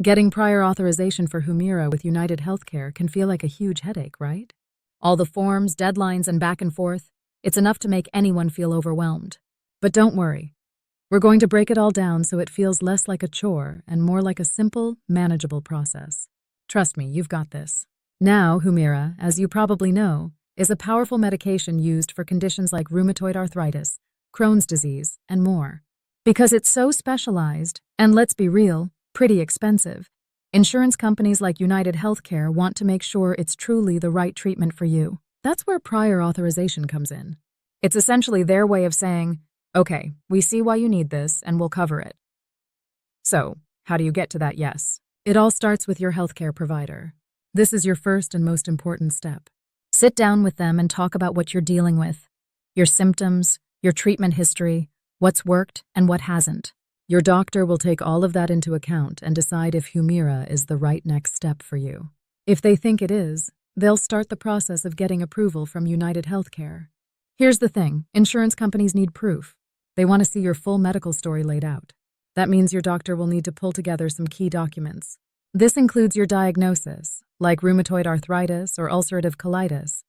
Getting prior authorization for Humira with UnitedHealthcare can feel like a huge headache, right? All the forms, deadlines, and back and forth, it's enough to make anyone feel overwhelmed. But don't worry. We're going to break it all down so it feels less like a chore and more like a simple, manageable process. Trust me, you've got this. Now, Humira, as you probably know, is a powerful medication used for conditions like rheumatoid arthritis, Crohn's disease, and more. Because it's so specialized, and let's be real, pretty expensive, insurance companies like UnitedHealthcare want to make sure it's truly the right treatment for you. That's where prior authorization comes in. It's essentially their way of saying, okay, we see why you need this, and we'll cover it. So, how do you get to that yes? It all starts with your healthcare provider. This is your first and most important step. Sit down with them and talk about what you're dealing with, your symptoms, your treatment history, what's worked and what hasn't. Your doctor will take all of that into account and decide if Humira is the right next step for you. If they think it is, they'll start the process of getting approval from UnitedHealthcare. Here's the thing, insurance companies need proof. They want to see your full medical story laid out. That means your doctor will need to pull together some key documents. This includes your diagnosis, like rheumatoid arthritis or ulcerative colitis,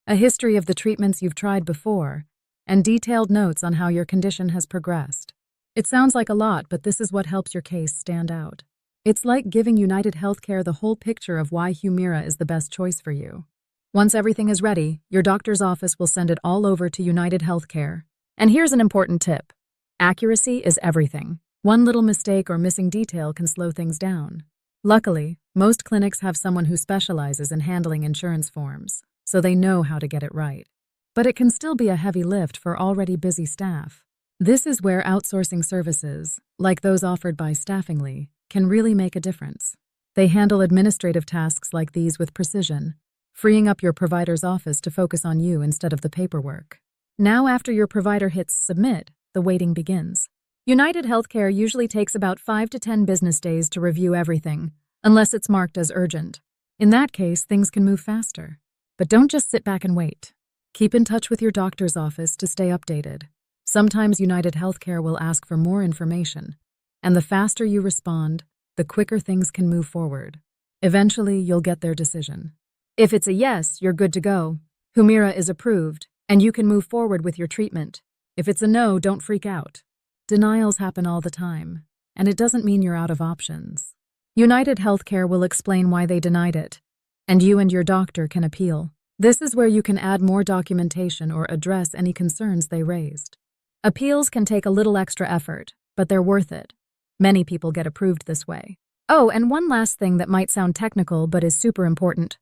a history of the treatments you've tried before, and detailed notes on how your condition has progressed. It sounds like a lot, but this is what helps your case stand out. It's like giving UnitedHealthcare the whole picture of why Humira is the best choice for you. Once everything is ready, your doctor's office will send it all over to UnitedHealthcare. And here's an important tip. Accuracy is everything. One little mistake or missing detail can slow things down. Luckily, most clinics have someone who specializes in handling insurance forms, so they know how to get it right. But it can still be a heavy lift for already busy staff. This is where outsourcing services, like those offered by Staffingly, can really make a difference. They handle administrative tasks like these with precision, freeing up your provider's office to focus on you instead of the paperwork. Now, after your provider hits submit, the waiting begins. UnitedHealthcare usually takes about 5 to 10 business days to review everything, unless it's marked as urgent. In that case, things can move faster. But don't just sit back and wait. Keep in touch with your doctor's office to stay updated. Sometimes UnitedHealthcare will ask for more information, and the faster you respond, the quicker things can move forward. Eventually, you'll get their decision. If it's a yes, you're good to go. Humira is approved, and you can move forward with your treatment. If it's a no, don't freak out. Denials happen all the time, and it doesn't mean you're out of options. UnitedHealthcare will explain why they denied it, and you and your doctor can appeal. This is where you can add more documentation or address any concerns they raised. Appeals can take a little extra effort, but they're worth it. Many people get approved this way. Oh, and one last thing that might sound technical but is super important.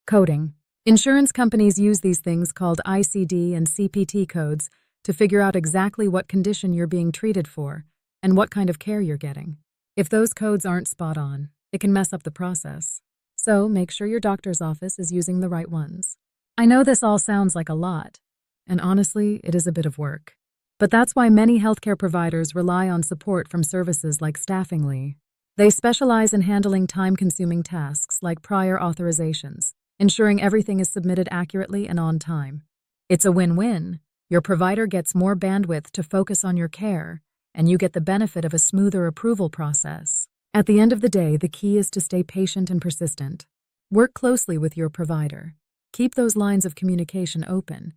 Coding. Insurance companies use these things called ICD and CPT codes to figure out exactly what condition you're being treated for and what kind of care you're getting. If those codes aren't spot on, it can mess up the process. So make sure your doctor's office is using the right ones. I know this all sounds like a lot, and honestly, it is a bit of work. But that's why many healthcare providers rely on support from services like Staffingly. They specialize in handling time-consuming tasks like prior authorizations, ensuring everything is submitted accurately and on time. It's a win-win. Your provider gets more bandwidth to focus on your care, and you get the benefit of a smoother approval process. At the end of the day, the key is to stay patient and persistent. Work closely with your provider. Keep those lines of communication open,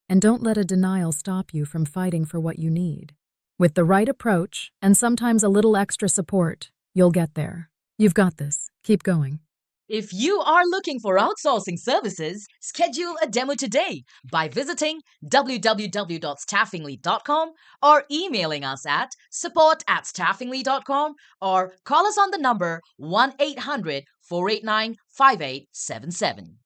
and don't let a denial stop you from fighting for what you need. With the right approach, and sometimes a little extra support, you'll get there. You've got this. Keep going. If you are looking for outsourcing services, schedule a demo today by visiting www.staffingly.com or emailing us at support@staffingly.com or call us on the number 1-800-489-5877.